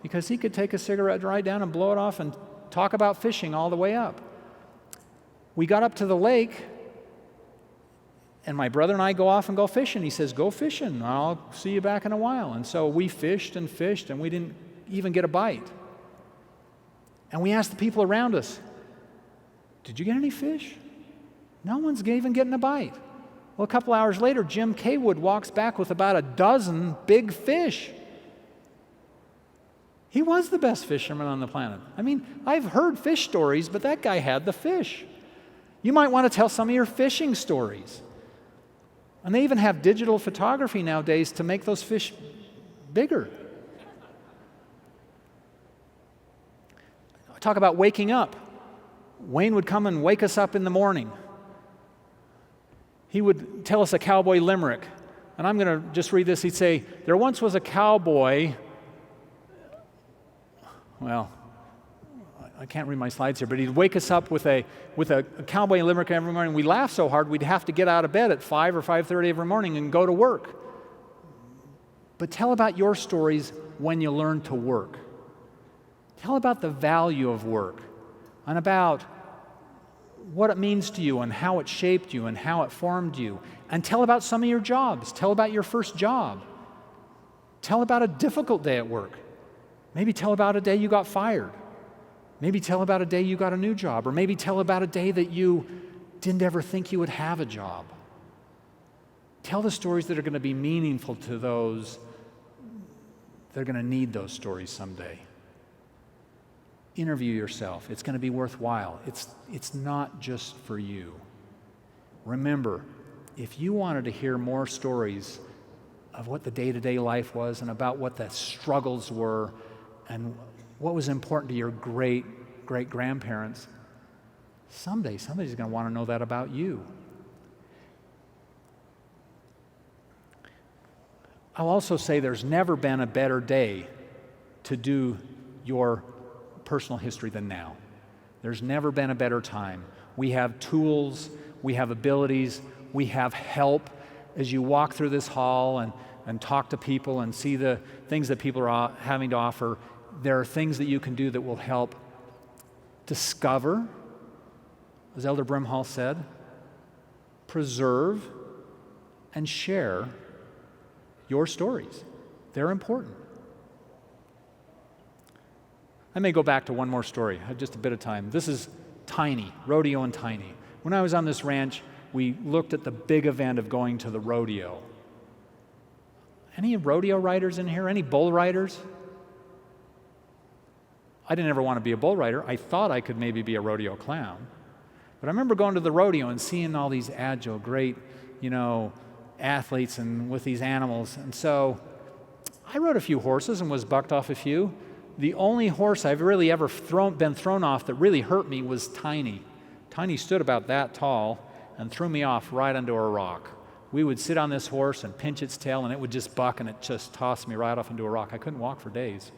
S1: because he could take a cigarette right down and blow it off and talk about fishing all the way up. We got up to the lake, and my brother and I go off and go fishing. He says, go fishing. I'll see you back in a while. And so we fished, and we didn't even get a bite. And we asked the people around us, did you get any fish? No one's even getting a bite. Well, a couple hours later, Jim Kaywood walks back with about a dozen big fish. He was the best fisherman on the planet. I mean, I've heard fish stories, but that guy had the fish. You might want to tell some of your fishing stories. And they even have digital photography nowadays to make those fish bigger. Talk about waking up. Wayne would come and wake us up in the morning. He would tell us a cowboy limerick. And I'm going to just read this. He'd say, there once was a cowboy. Well, I can't read my slides here, but he'd wake us up with a cowboy limerick every morning. We laughed so hard we'd have to get out of bed at 5 or 5:30 every morning and go to work. But tell about your stories when you learn to work. Tell about the value of work and about what it means to you and how it shaped you and how it formed you. And tell about some of your jobs. Tell about your first job. Tell about a difficult day at work. Maybe tell about a day you got fired. Maybe tell about a day you got a new job. Or maybe tell about a day that you didn't ever think you would have a job. Tell the stories that are going to be meaningful to those that are going to need those stories someday. Interview yourself. It's going to be worthwhile. It's not just for you. Remember, if you wanted to hear more stories of what the day-to-day life was and about what the struggles were and what was important to your great-great-grandparents, someday somebody's going to want to know that about you. I'll also say there's never been a better day to do your personal history than now. There's never been a better time. We have tools, we have abilities, we have help. As you walk through this hall and talk to people and see the things that people are having to offer, there are things that you can do that will help discover, as Elder Brimhall said, preserve, and share your stories. They're important. I may go back to one more story. I have just a bit of time. This is Tiny, rodeo and Tiny. When I was on this ranch, we looked at the big event of going to the rodeo. Any rodeo riders in here? Any bull riders? I didn't ever want to be a bull rider. I thought I could maybe be a rodeo clown. But I remember going to the rodeo and seeing all these agile, great, athletes and with these animals. And so I rode a few horses and was bucked off a few. The only horse I've really ever been thrown off that really hurt me was Tiny. Tiny stood about that tall and threw me off right onto a rock. We would sit on this horse and pinch its tail, and it would just buck, and it just tossed me right off into a rock. I couldn't walk for days.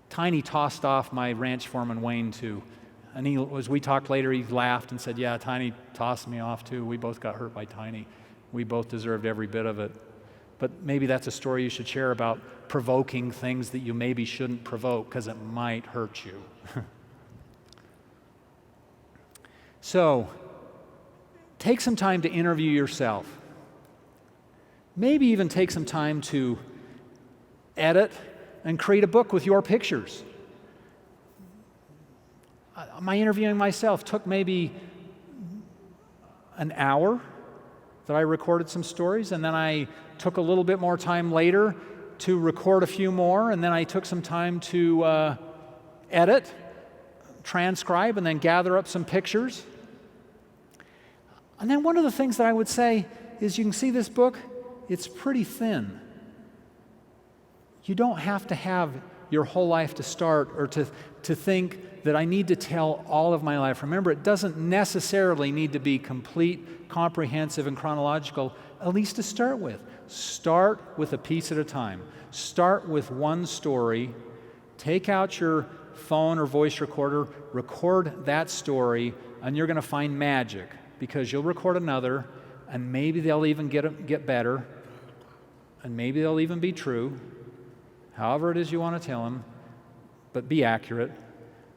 S1: Tiny tossed off my ranch foreman, Wayne, too. And as we talked later, he laughed and said, yeah, Tiny tossed me off, too. We both got hurt by Tiny. We both deserved every bit of it. But maybe that's a story you should share about provoking things that you maybe shouldn't provoke because it might hurt you. So, take some time to interview yourself. Maybe even take some time to edit and create a book with your pictures. My interviewing myself took maybe an hour that I recorded some stories, and then I took a little bit more time later to record a few more, and then I took some time to edit, transcribe, and then gather up some pictures. And then one of the things that I would say is, you can see this book, it's pretty thin. You don't have to have your whole life to start or to think that I need to tell all of my life. Remember, it doesn't necessarily need to be complete, comprehensive, and chronological, at least to start with. Start with a piece at a time. Start with one story. Take out your phone or voice recorder, record that story, and you're going to find magic, because you'll record another, and maybe they'll even get better, and maybe they'll even be true, however it is you want to tell them, but be accurate.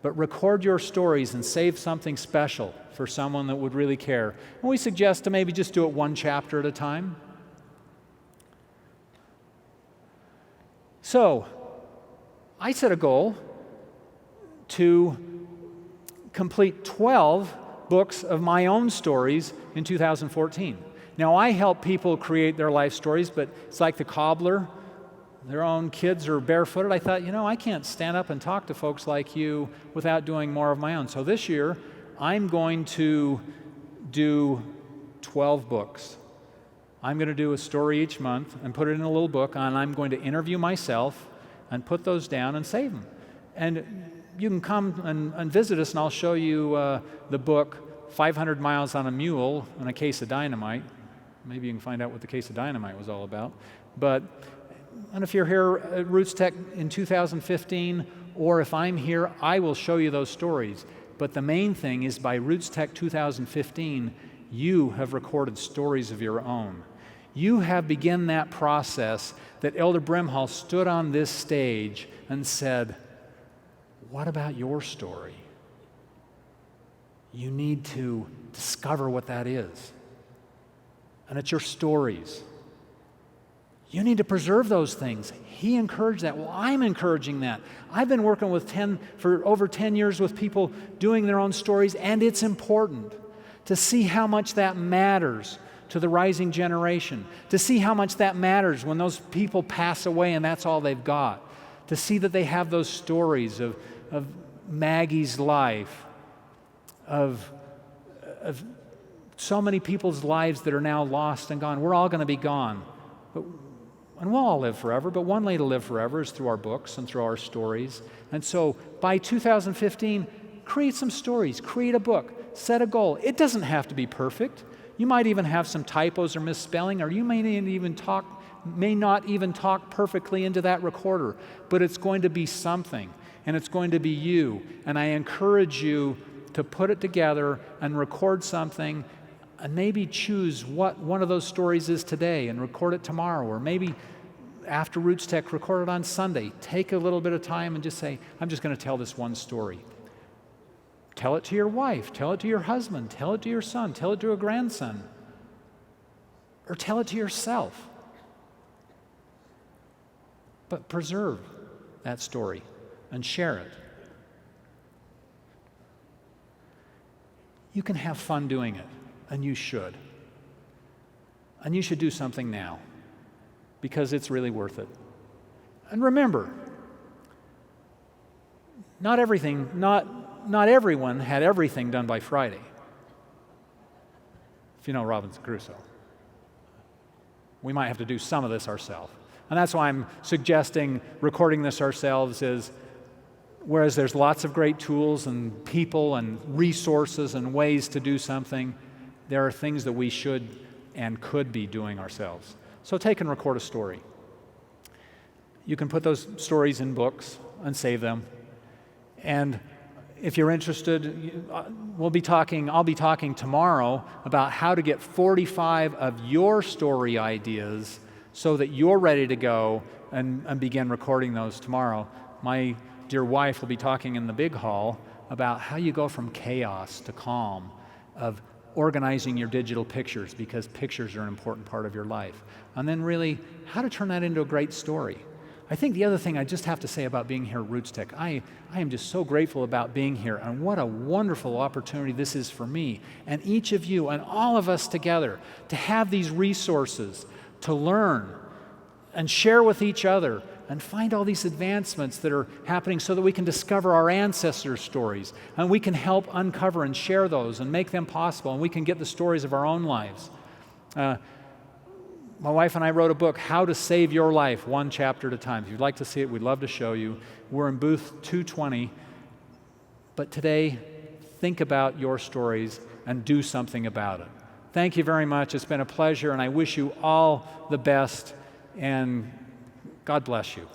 S1: But record your stories and save something special for someone that would really care. And we suggest to maybe just do it one chapter at a time. So, I set a goal to complete 12 books of my own stories in 2014. Now, I help people create their life stories, but it's like the cobbler. Their own kids are barefooted. I thought, I can't stand up and talk to folks like you without doing more of my own. So this year, I'm going to do 12 books. I'm going to do a story each month and put it in a little book, and I'm going to interview myself and put those down and save them. And you can come and visit us, and I'll show you the book, 500 Miles on a Mule and a Case of Dynamite. Maybe you can find out what the Case of Dynamite was all about. And if you're here at Roots Tech in 2015, or if I'm here, I will show you those stories. But the main thing is by Roots Tech 2015, you have recorded stories of your own. You have begun that process that Elder Brimhall stood on this stage and said, what about your story? You need to discover what that is. And it's your stories. You need to preserve those things. He encouraged that. Well, I'm encouraging that. I've been working for over 10 years with people doing their own stories, and it's important to see how much that matters to the rising generation, to see how much that matters when those people pass away and that's all they've got, to see that they have those stories of Maggie's life, of so many people's lives that are now lost and gone. We're all going to be gone. And we'll all live forever, but one way to live forever is through our books and through our stories. And so by 2015, create some stories, create a book, set a goal. It doesn't have to be perfect. You might even have some typos or misspelling, or you may not even talk perfectly into that recorder, but it's going to be something, and it's going to be you. And I encourage you to put it together and record something, and maybe choose what one of those stories is today and record it tomorrow, or maybe after Roots Tech, record it on Sunday. Take a little bit of time and just say, I'm just going to tell this one story. Tell it to your wife, tell it to your husband, tell it to your son, tell it to a grandson, or tell it to yourself. But preserve that story and share it. You can have fun doing it, and you should. And you should do something now, because it's really worth it. And remember, not everyone had everything done by Friday. If you know Robinson Crusoe. We might have to do some of this ourselves. And that's why I'm suggesting recording this ourselves is, whereas there's lots of great tools and people and resources and ways to do something, there are things that we should and could be doing ourselves. So take and record a story. You can put those stories in books and save them. And if you're interested, I'll be talking tomorrow about how to get 45 of your story ideas so that you're ready to go and begin recording those tomorrow. My dear wife will be talking in the big hall about how you go from chaos to calm, of organizing your digital pictures, because pictures are an important part of your life. And then really, how to turn that into a great story. I think the other thing I just have to say about being here at Roots Tech, I am just so grateful about being here, and what a wonderful opportunity this is for me and each of you and all of us together to have these resources to learn and share with each other and find all these advancements that are happening so that we can discover our ancestors' stories, and we can help uncover and share those and make them possible, and we can get the stories of our own lives. My wife and I wrote a book, How to Save Your Life, one chapter at a time. If you'd like to see it, we'd love to show you. We're in booth 220. But today, think about your stories and do something about it. Thank you very much. It's been a pleasure, and I wish you all the best, and God bless you.